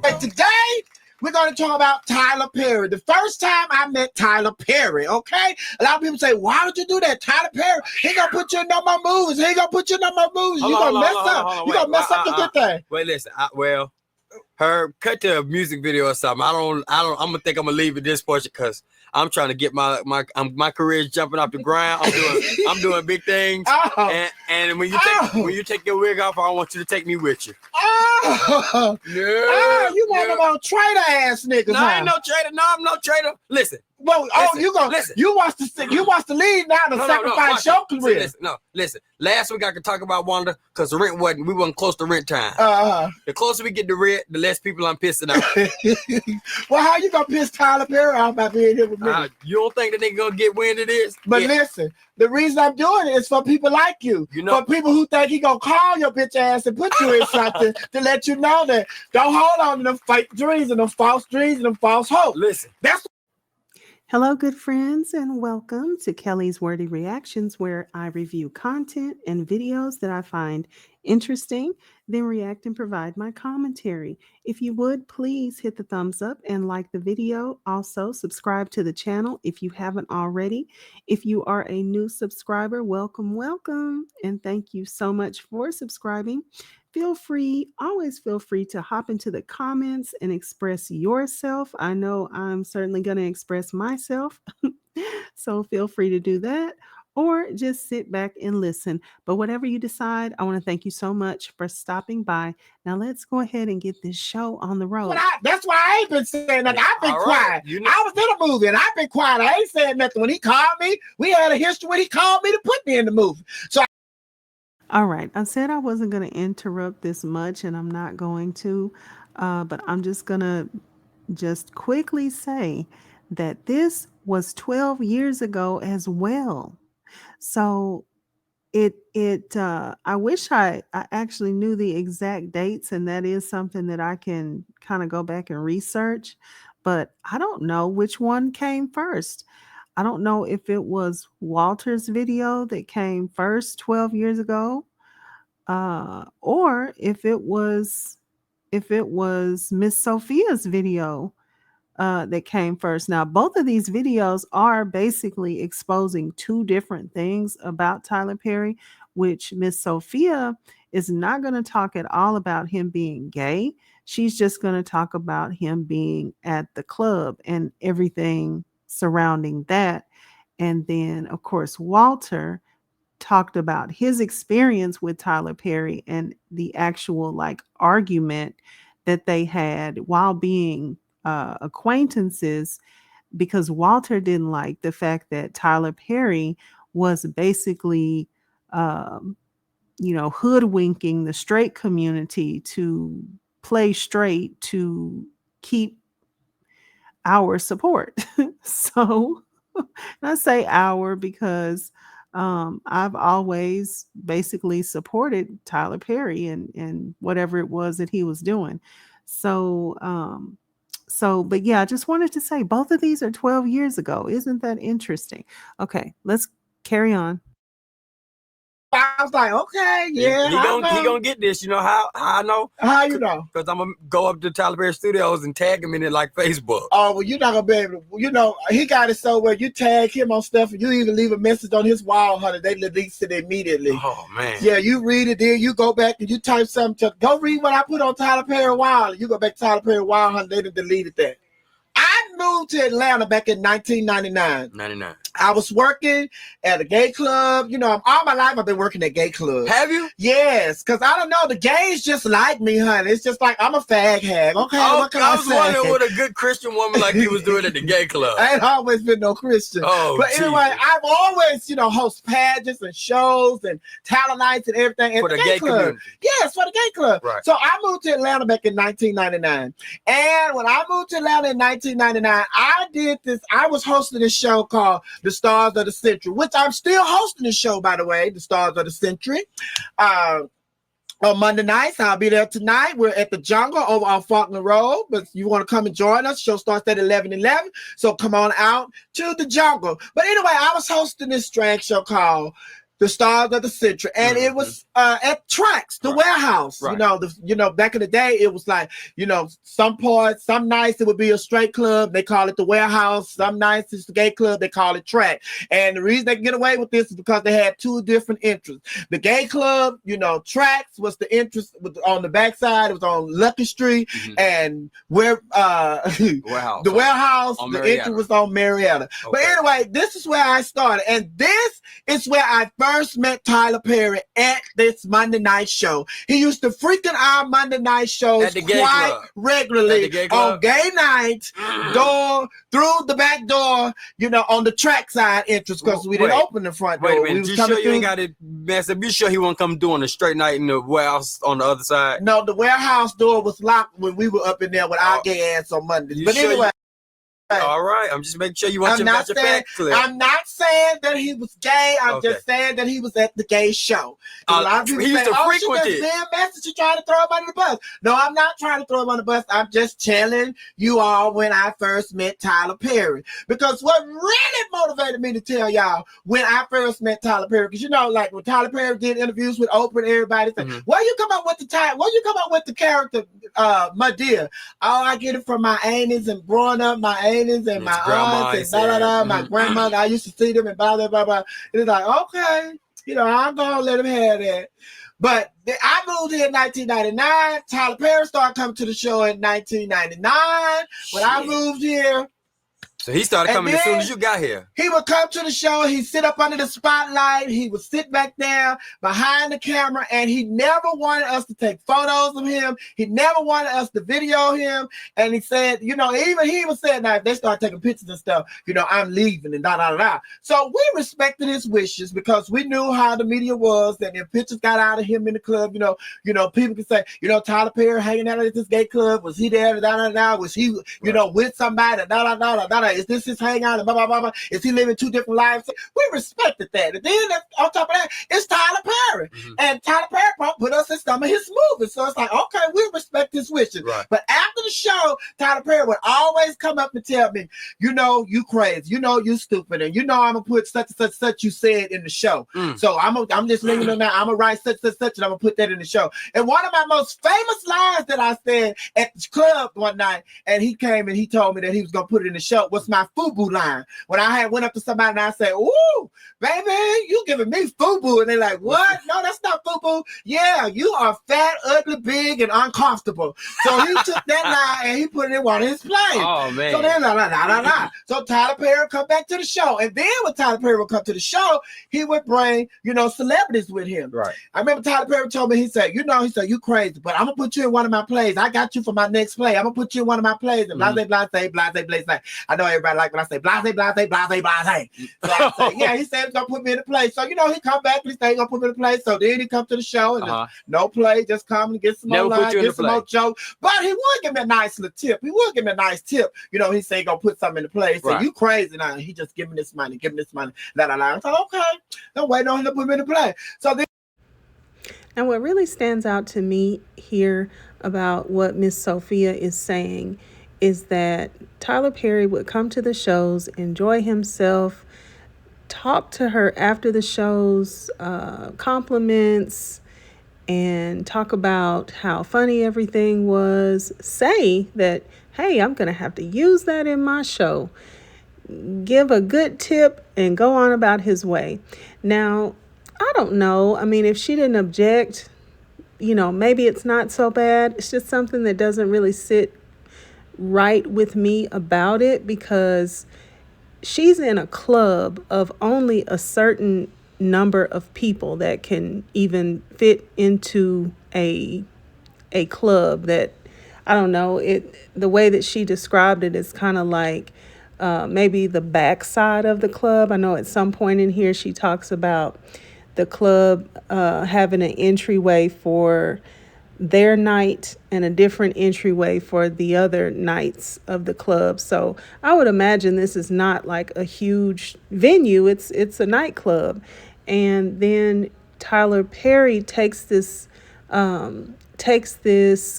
Today, we're going to talk about Tyler Perry. The first time I met Tyler Perry, okay? A lot of people say, why would you do that? Tyler Perry, he going to put you in no more movies. He going to put you in no more movies. You're going to mess up. You're going to mess up the good thing. Wait, listen. Herb, cut to a music video or something. I'm gonna leave it this portion because I'm trying to get my career is jumping off the ground. I'm doing big things. Oh. And when you take your wig off, I want you to take me with you. Oh, yeah. You want them on traitor ass niggas? No, I ain't no traitor. No, I'm no traitor. Listen. Well, you want to leave now to sacrifice your career. Listen. Last week I could talk about Wanda because the rent we wasn't close to rent time. The closer we get to rent, the less people I'm pissing off. Well, how you gonna piss Tyler Perry off by being here with me? You don't think that they gonna get wind of this? But listen, the reason I'm doing it is for people like you. For people who think he gonna call your bitch ass and put you in something to let you know that don't hold on to them fake dreams and them false hopes. Listen, Hello, good friends, and welcome to Kelly's Wordy Reactions, where I review content and videos that I find interesting, then react and provide my commentary. If you would, please hit the thumbs up and like the video. Also, subscribe to the channel if you haven't already. If you are a new subscriber, welcome, and thank you so much for subscribing. Always feel free to hop into the comments and express yourself. I know I'm certainly going to express myself, so feel free to do that or just sit back and listen. But whatever you decide, I want to thank you so much for stopping by. Now let's go ahead and get this show on the road. That's why I ain't been saying nothing. I've been quiet. I was in a movie and I've been quiet. I ain't saying nothing. When he called me, we had a history when he called me to put me in the movie. All right. I said I wasn't going to interrupt this much, and I'm not going to, but I'm just going to quickly say that this was 12 years ago as well. So I wish I actually knew the exact dates, and that is something that I can kind of go back and research, but I don't know which one came first. I don't know if it was Walter's video that came first 12 years ago, or if it was Miss Sophia's video that came first. Now, both of these videos are basically exposing two different things about Tyler Perry, which Miss Sophia is not going to talk at all about him being gay. She's just going to talk about him being at the club and everything surrounding that. And then, of course, Walter talked about his experience with Tyler Perry and the actual argument that they had while being acquaintances, because Walter didn't like the fact that Tyler Perry was basically hoodwinking the straight community to play straight to keep our support. So I say our because I've always basically supported Tyler Perry and whatever it was that he was doing. But yeah, I just wanted to say both of these are 12 years ago. Isn't that interesting? Okay, let's carry on. I was like, okay, yeah. He gonna get this. You know how I know? How you know? Because I'm gonna go up to Tyler Perry Studios and tag him in it like Facebook. Oh, well, you're not gonna be able to. He got it so where you tag him on stuff and you even leave a message on his wall, honey. They release it immediately. Oh man. Yeah, you read it, then you go back and you type something. Go read what I put on Tyler Perry wall. You go back to Tyler Perry wall, honey. They done deleted that. I moved to Atlanta back in 1999. I was working at a gay club. All my life I've been working at gay clubs. Have you? Yes, because I don't know. The gays just like me, honey. It's just like I'm a fag hag. Okay, what can I say? I was wondering what a good Christian woman like you was doing at the gay club. I ain't always been no Christian. Oh, but anyway, I've always, host pageants and shows and talent nights and everything for at the gay club. Community. Yes, for the gay club. Right. So I moved to Atlanta back in 1999. And when I moved to Atlanta in 1999, I was hosting a show called The Stars of the Century, which I'm still hosting the show, by the way, The Stars of the Century. On Monday nights, I'll be there tonight. We're at the Jungle over on Faulkner Road, but you want to come and join us. Show starts at 11:11, so come on out to the Jungle. But anyway, I was hosting this drag show called the Stars of the Century, and it was at Tracks, the warehouse. Right. Back in the day, it was like, some nights it would be a straight club, they call it the warehouse. Some nights it's the gay club, they call it Track. And the reason they can get away with this is because they had two different entrances. The gay club, Tracks was the entrance on the backside. It was on Lucky Street, and where the warehouse, the entrance was on Marietta. Okay. But anyway, this is where I started, and this is where I first met Tyler Perry at this Monday night show. He used to frequent our Monday night shows quite regularly on gay nights, through the back door, on the track side entrance, because we didn't open the front door. Wait a minute, you sure you ain't got it messed up? You sure he won't come doing a straight night in the warehouse on the other side? No, the warehouse door was locked when we were up in there with our gay ass on Mondays. But anyway. All right, I'm just making sure you want your facts clear. I'm not saying that he was gay. I'm just saying that he was at the gay show. A lot of people say, frequent it. Damn message, you trying to throw him under the bus. No, I'm not trying to throw him under the bus. I'm just telling you all when I first met Tyler Perry. Because what really motivated me to tell y'all when I first met Tyler Perry, because like when Tyler Perry did interviews with Oprah and everybody said, where you come up with the character Madea? Oh, I get it from my aunties and growing up, my aunties and my aunts and my grandmother. I used to see them and blah, blah, blah, blah. And it's like, okay, I'm going to let him have that. But I moved here in 1999. Tyler Perry started coming to the show in 1999. When I moved here, so he started coming as soon as you got here. He would come to the show. He'd sit up under the spotlight. He would sit back there behind the camera, and he never wanted us to take photos of him. He never wanted us to video him. And he said, even he even said, now if they start taking pictures and stuff, I'm leaving and da da da da. So we respected his wishes because we knew how the media was, and if pictures got out of him in the club, people could say, Tyler Perry hanging out at this gay club. Was he there? Da da da. Was he, with somebody? Da da da da da. Is this his hangout? And blah, blah, blah, blah. Is he living two different lives? We respected that. And then on top of that, it's Tyler Perry. And Tyler Perry put us in some of his movies. So it's like, okay, we respect his wishes. Right. But after the show, Tyler Perry would always come up and tell me, you crazy. You stupid. And I'm going to put such and such you said in the show. So I'm just leaving it now. I'm going to write such and such and I'm going to put that in the show. And one of my most famous lines that I said at the club one night, and he came and he told me that he was going to put it in the show, was my FUBU line. When I went up to somebody and I said, ooh, baby, you giving me FUBU. And they're like, what? No, that's not FUBU. Yeah, you are fat, ugly, big, and uncomfortable. So he took that line and he put it in one of his plays. Oh, man. So then, So Tyler Perry would come back to the show. And then when Tyler Perry would come to the show, he would bring, celebrities with him. Right. I remember Tyler Perry told me, he said, you crazy, but I'm going to put you in one of my plays. I got you for my next play. I'm going to put you in one of my plays. And blase, blase, blase, blase. I know everybody like when I say blase, blase, blase, blase. So I say, yeah, he said he's going to put me in a play. So, he come back and he said he's going to put me in a play. So then he come to the show and no play, just come and get some more lines, get some more jokes. But he would give me a nice little tip. He would give me a nice tip. He said he's going to put something in the play. He said, you crazy now. He just give me this money. La, la, la. I said, okay. Don't wait on him to put me in the play. So then. And what really stands out to me here about what Miss Sophia is saying is that Tyler Perry would come to the shows, enjoy himself, talk to her after the shows, compliments, and talk about how funny everything was, say that, hey, I'm going to have to use that in my show, give a good tip, and go on about his way. Now, I don't know. I mean, if she didn't object, maybe it's not so bad. It's just something that doesn't really sit right with me about it, because she's in a club of only a certain number of people that can even fit into a club that, I don't know, the way that she described it is kind of like maybe the backside of the club. I know at some point in here she talks about the club having an entryway for their night and a different entryway for the other nights of the club. So I would imagine this is not like a huge venue. It's a nightclub. And then Tyler Perry takes this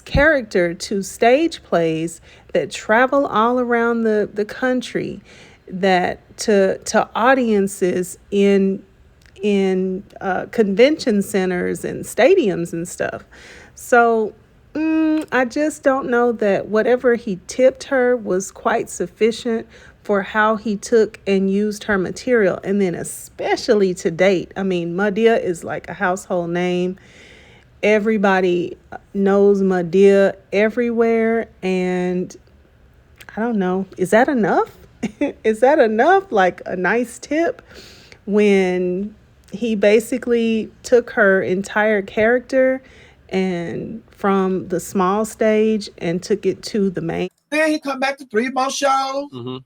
character to stage plays that travel all around the country, that to audiences in in convention centers and stadiums and stuff. So I just don't know that whatever he tipped her was quite sufficient for how he took and used her material. And then especially to date, I mean, Madea is like a household name. Everybody knows Madea everywhere. And I don't know, is that enough? Is that enough? Like a nice tip when he basically took her entire character and from the small stage and took it to the main. Then he come back to 3 more shows. Mm-hmm.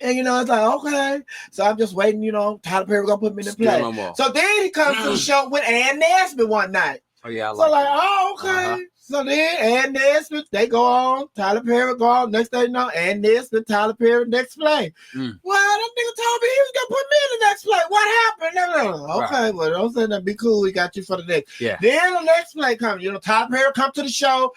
And it's like, okay. So I'm just waiting, Tyler Perry gonna put me in the play. No so then he comes to the show with Ann Nesbitt one night. Oh yeah, okay. Uh-huh. So then Ann Nesbitt, they go on, Tyler Perry go on. Next thing you know, Ann Nesbitt, Tyler Perry, next play. Well, that nigga told me he was gonna put me in the next play. What happened? Okay, well, don't say that. Be cool. We got you for the next. Yeah. Then the next play comes. Tyler Perry come to the show.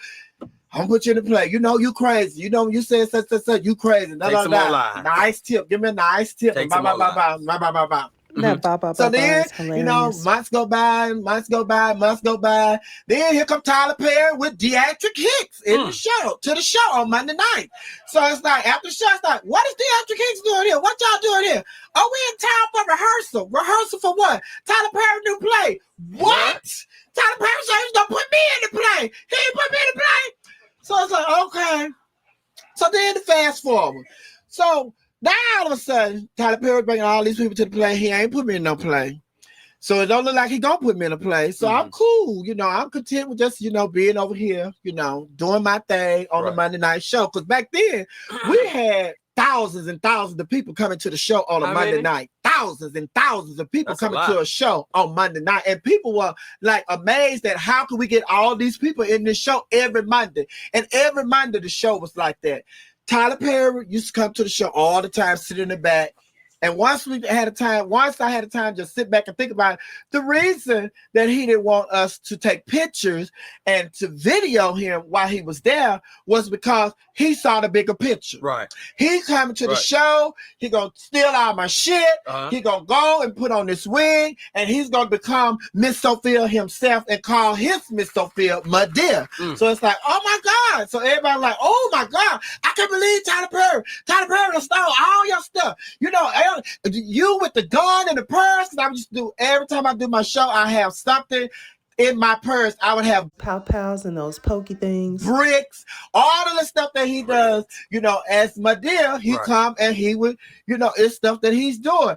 I'm gonna put you in the play. You crazy. You said such. You crazy. Nice tip. Give me a nice tip. Take Bye. So then, months go by. Then here come Tyler Perry with Deatrick Hicks in the show on Monday night. So it's like after the show, it's like, what is Deatrick Hicks doing here? What y'all doing here? Oh, we in town for rehearsal. Rehearsal for what? Tyler Perry new play. What? Tyler Perry said he's gonna put me in the play. He ain't put me in the play. So it's like, okay. So then the fast forward. So now all of a sudden, Tyler Perry bringing all these people to the play. He ain't put me in no play. So it don't look like he gonna put me in a play. So I'm cool. I'm content with just, being over here, doing my thing on the Monday night show. Because back then, we had thousands and thousands of people coming to the show on a Monday night. Thousands and thousands of people coming to a show on Monday night. And people were like amazed at how could we get all these people in this show every Monday. And every Monday the show was like that. Tyler Perry used to come to the show all the time, sit in the back. And once I had a time just sit back and think about it, the reason that he didn't want us to take pictures and to video him while he was there was because he saw the bigger picture. Right. He coming to the show, he gonna steal all my shit, he gonna go and put on this wig, and he's gonna become Miss Sophia himself and call his Miss Sophia Madea. So it's like, oh my God. So everybody's like, oh my God, I can't believe Tyler Perry. Tyler Perry stole all your stuff. You with the gun and the purse, because every time I do my show, I have something in my purse. I would have Pow-pows and those pokey things, bricks, all of the stuff that he does, as Madea, he come and he would, it's stuff that he's doing.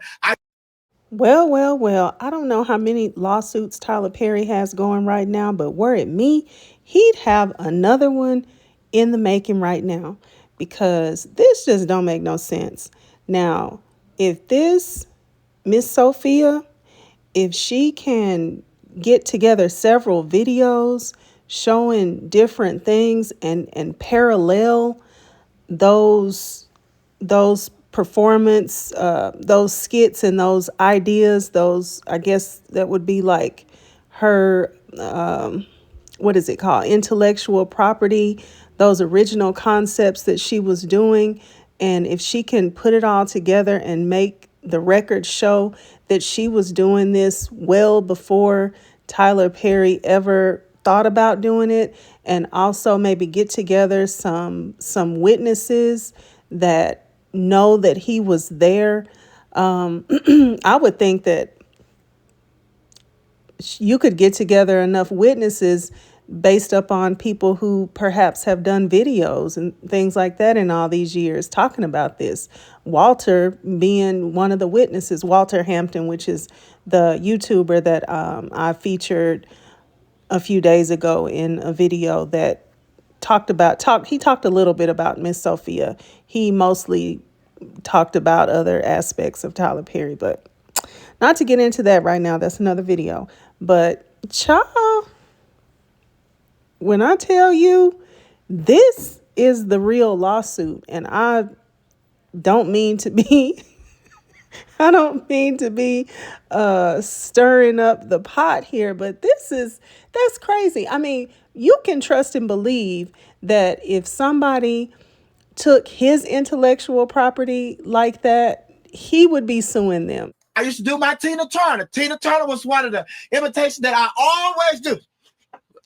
Well, I don't know how many lawsuits Tyler Perry has going right now, but were it me, he'd have another one in the making right now, because this just don't make no sense. Now, if this Miss Sophia, if she can get together several videos showing different things and parallel those performance, those skits and those ideas, I guess that would be like her, what is it called? Intellectual property, those original concepts that she was doing. And if she can put it all together and make the record show that she was doing this well before Tyler Perry ever thought about doing it, and also maybe get together some witnesses that know that he was there, I would think that you could get together enough witnesses based upon people who perhaps have done videos and things like that in all these years talking about this. Walter being one of the witnesses, Walter Hampton, which is the YouTuber that I featured a few days ago in a video that he talked a little bit about Miss Sophia. He mostly talked about other aspects of Tyler Perry, but not to get into that right now. That's another video. But child, when I tell you this is the real lawsuit, and I don't mean to be stirring up the pot here, but that's crazy. I mean, you can trust and believe that if somebody took his intellectual property like that, he would be suing them. I used to do my Tina Turner. Tina Turner was one of the imitations that I always do.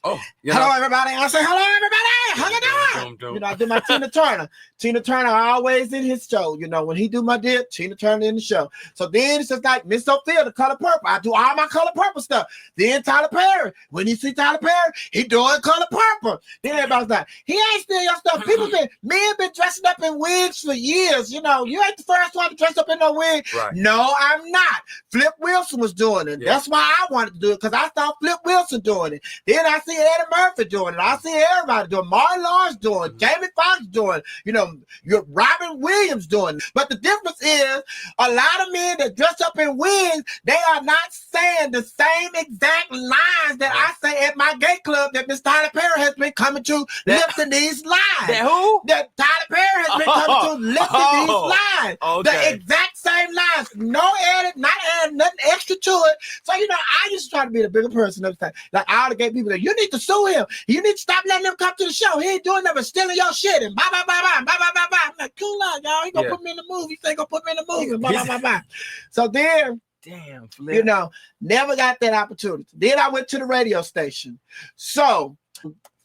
Oh, hello, everybody. I say, hello, everybody. How you doing? You know, I do my Tina Turner. Tina Turner always in his show. You know, when he do my deal, Tina Turner in the show. So then it's just like Miss Sophia, the Color Purple. I do all my Color Purple stuff. Then Tyler Perry. When you see Tyler Perry, he doing Color Purple. Then everybody's like, he ain't steal your stuff. Men been dressing up in wigs for years. You know, you ain't the first one to dress up in no wig. Right. No, I'm not. Flip Wilson was doing it. Yeah. That's why I wanted to do it, because I saw Flip Wilson doing it. Then I see Eddie Murphy doing it. I see everybody doing it. Martin Lawrence doing it. Jamie Foxx doing it. You know, you're Robin Williams doing it. But the difference is a lot of men that dress up in wigs, they are not saying the same exact lines that I say at my gay club that Miss Tyler Perry has been coming to lifting these lines. That who? That Tyler Perry has been coming to lifting these lines. Okay. The exact same lines. No edit, not adding nothing extra to it. So, you know, I used to try to be the bigger person every time. Like all the gay people that you need to sue him. You need to stop letting him come to the show. He ain't doing nothing but stealing your shit and blah, blah, blah, blah, blah, blah, blah, blah. I'm like, cool out, y'all. He gonna put me in the movie. He ain't gonna put me in the movie. Blah, blah, blah, blah. So then, damn, Flip. you know, never got that opportunity. Then I went to the radio station. So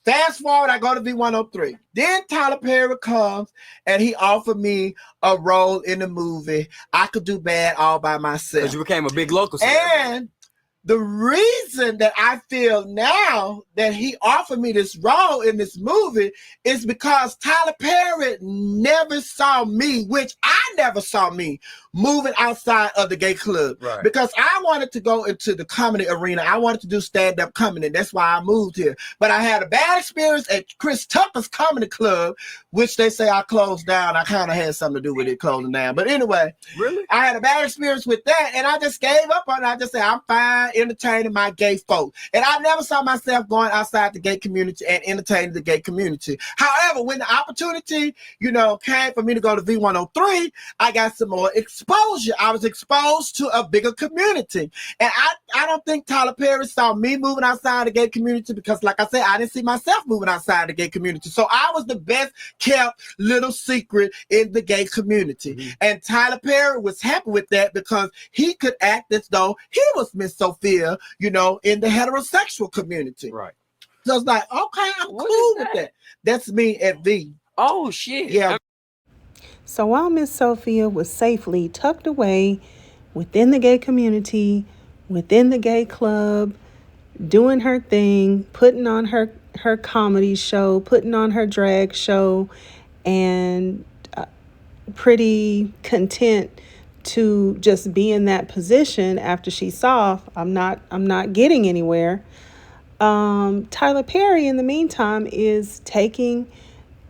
fast forward, I go to V103. Then Tyler Perry comes and he offered me a role in the movie. I Could Do Bad All by Myself. Because you became a big local celebrity. And the reason that I feel now that he offered me this role in this movie is because Tyler Perry never saw me, which I never saw me, moving outside of the gay club. Right. Because I wanted to go into the comedy arena. I wanted to do stand-up comedy. That's why I moved here. But I had a bad experience at Chris Tucker's comedy club, which they say I closed down. I kind of had something to do with it closing down. But anyway, really, I had a bad experience with that, and I just gave up on it. I just said, I'm fine entertaining my gay folk. And I never saw myself going outside the gay community and entertaining the gay community. However, when the opportunity, you know, came for me to go to V103, I got some more exposure. I was exposed to a bigger community. And I don't think Tyler Perry saw me moving outside the gay community because, like I said, I didn't see myself moving outside the gay community. So I was the best kept little secret in the gay community. Mm-hmm. And Tyler Perry was happy with that because he could act as though he was Miss Sophia, you know, in the heterosexual community. Right. So it's like, okay, I'm cool with that. That's me at V. Oh, shit. Yeah. So while Miss Sophia was safely tucked away within the gay community, within the gay club, doing her thing, putting on her comedy show, putting on her drag show, and pretty content to just be in that position after she saw I'm not getting anywhere. Tyler Perry, in the meantime, is taking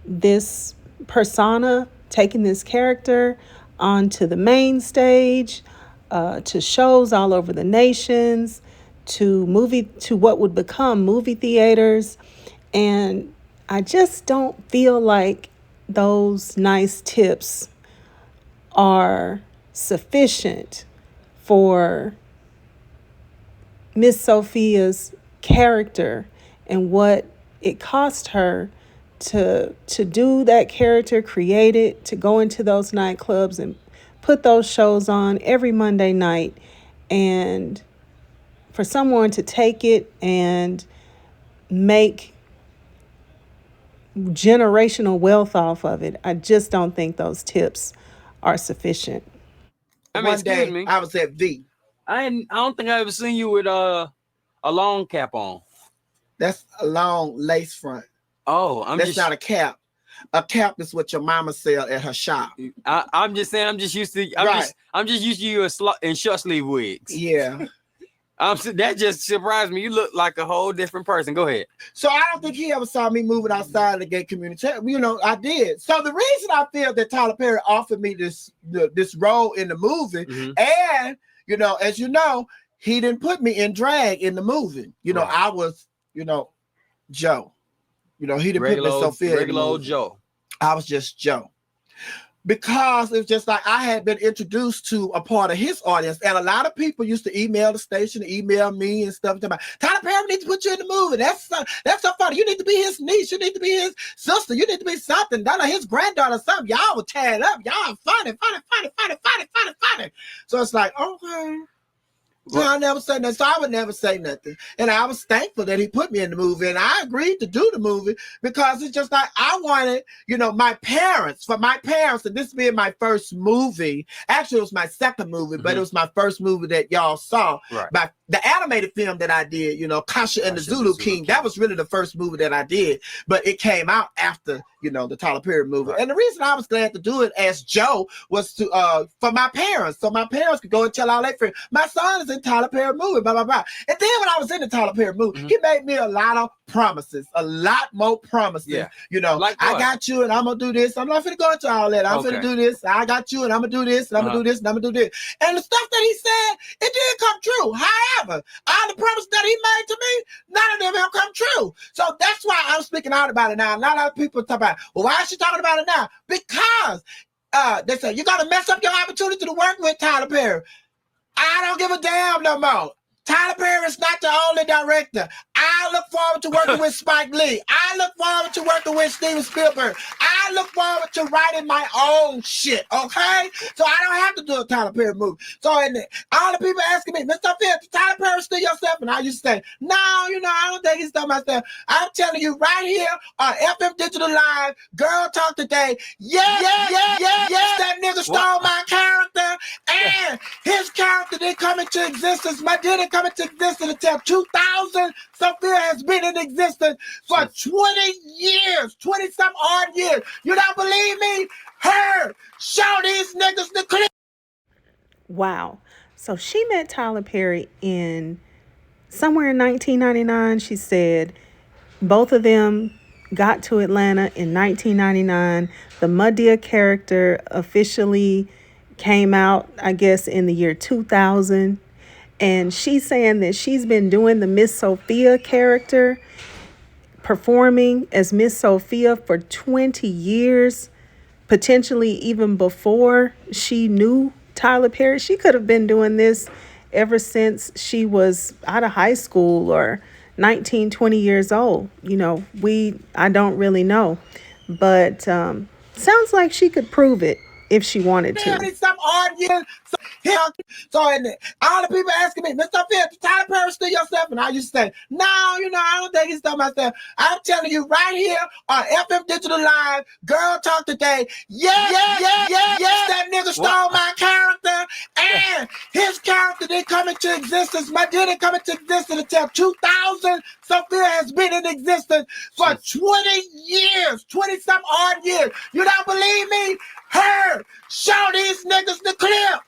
this persona, taking this character onto the main stage, to shows all over the nations, to what would become movie theaters. And I just don't feel like those nice tips are sufficient for Miss Sophia's character and what it cost her to do that character, create it, to go into those nightclubs and put those shows on every Monday night, and for someone to take it and make generational wealth off of it. I just don't think those tips are sufficient. I mean, One day me. I was at V. I don't think I ever seen you with a long cap on. That's a long lace front. Oh, that's not a cap. A cap is what your mama sell at her shop. I'm just saying. I'm just used to you in short sleeve wigs. Yeah. That just surprised me. You look like a whole different person. Go ahead. So I don't think he ever saw me moving outside of the gay community. You know, I did. So the reason I feel that Tyler Perry offered me this role in the movie, mm-hmm. and you know, as you know, he didn't put me in drag in the movie. You know, I was, you know, Joe. You know, he didn't put Miss Sophia. Regular old Joe. I was just Joe. because it's just like I had been introduced to a part of his audience, and a lot of people used to email the station, email me and stuff. About Tyler Perry needs to put you in the movie. That's so funny. You need to be his niece. You need to be his sister. You need to be something. That like his granddaughter or something. Y'all will tear it up. Y'all funny. So it's like, okay. So I never said that. So I would never say nothing. And I was thankful that he put me in the movie. And I agreed to do the movie because it's just like I wanted, my parents, and this being my first movie. Actually, it was my second movie, but it was my first movie that y'all saw. Right. By the animated film that I did, Kasha and the Zulu King. That was really the first movie that I did. But it came out after, the Tyler Perry movie. Right. And the reason I was glad to do it as Joe was to for my parents. So my parents could go and tell all their friends, my son is in Tyler Perry movie, blah, blah, blah. And then when I was in the Tyler Perry movie, he made me a lot of promises, a lot more promises. Yeah. Like I got you and I'm going to do this. I'm not going to go into all that. I'm going to do this. I got you and I'm going to do this and I'm going to do this and I'm going to do this. And the stuff that he said, it did come true. However, all the promises that he made to me, none of them have come true. So that's why I'm speaking out about it now. Not a lot of people talk about, well, why is she talking about it now? Because they say, you're going to mess up your opportunity to work with Tyler Perry. I don't give a damn no more. Tyler Perry is not the only director. I look forward to working with Spike Lee. I look forward to working with Steven Spielberg. I look forward to writing my own shit, okay? So I don't have to do a Tyler Perry movie. So all the people asking me, Miss Sophia, did Tyler Perry steal yourself? And I used to say, no, I don't think he stole myself. I'm telling you right here on FM Digital Live, Girl Talk Today, yes, that nigga stole my character, and his character didn't come into existence. My didn't come into existence until 2000. Sophia has been in existence for 20 years, 20-some odd years. You don't believe me? Show these niggas the clip. Wow. So she met Tyler Perry in somewhere in 1999. She said both of them got to Atlanta in 1999. The Madea character officially came out, I guess, in the year 2000. And she's saying that she's been doing the Miss Sophia character, performing as Miss Sophia for 20 years, potentially even before she knew Tyler Perry. She could have been doing this ever since she was out of high school or 19, 20 years old. I don't really know. But sounds like she could prove it if she wanted to. Some odd years. So all the people asking me, Miss Sophia, did Tyler Perry steal yourself? And I used to say, no, I don't think he stole myself. I'm telling you right here on FM Digital Live, Girl Talk Today, yes, that nigga stole my character, and his character didn't come into existence. My didn't come into existence until 2000. Sophia has been in existence for 20 years, 20-some odd years. You don't believe me? Show these niggas the clip.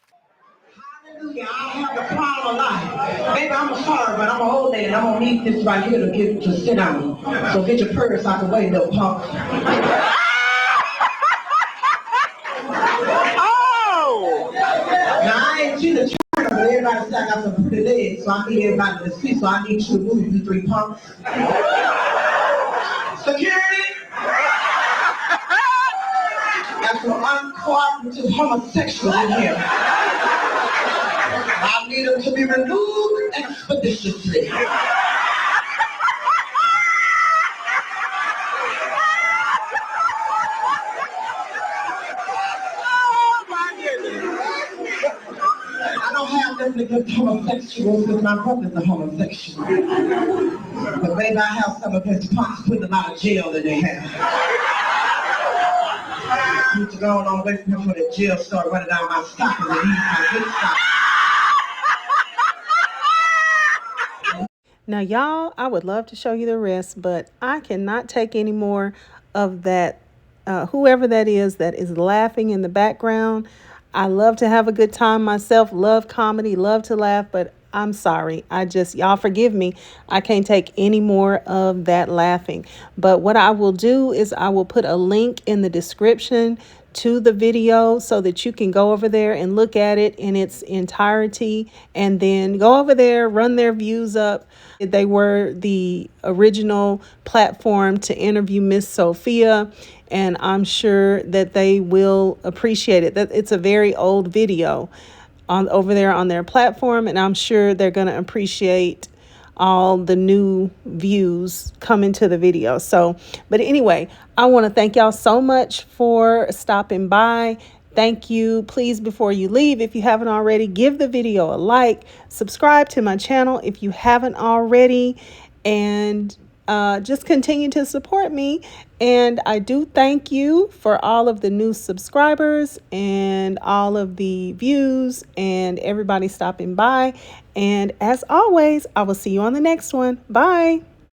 Hallelujah, I have the crown of life. Baby, I'm sorry, but I'm an old lady and I'm gonna need this right here to sit down. So get your purse out the way, little punk. Oh! Now I ain't seen the China, but everybody said I got some pretty legs, so I need everybody to see, so I need you to move, you three punks. Security! That's some uncooperative homosexuals in here. I need them to be removed expeditiously. Oh my goodness. I don't have nothing against homosexuals because my brother's a homosexual. But baby, I have some of his punks putting a lot of jail in their hair. I need to go on away from him before the jail start running down my stockings and eat my good stockings. Now, y'all, I would love to show you the rest, but I cannot take any more of that. Whoever that is laughing in the background. I love to have a good time myself, love comedy, love to laugh, but I'm sorry. Y'all forgive me. I can't take any more of that laughing. But what I will do is I will put a link in the description to the video so that you can go over there and look at it in its entirety, and then go over there, run their views up. They were the original platform to interview Miss Sophia, and I'm sure that they will appreciate it. That it's a very old video on over there on their platform, and I'm sure they're going to appreciate all the new views coming to the video. So, but anyway, I want to thank y'all so much for stopping by. Thank you. Please, before you leave, if you haven't already, give the video a like, subscribe to my channel if you haven't already, and just continue to support me. And I do thank you for all of the new subscribers and all of the views and everybody stopping by. And as always, I will see you on the next one. Bye.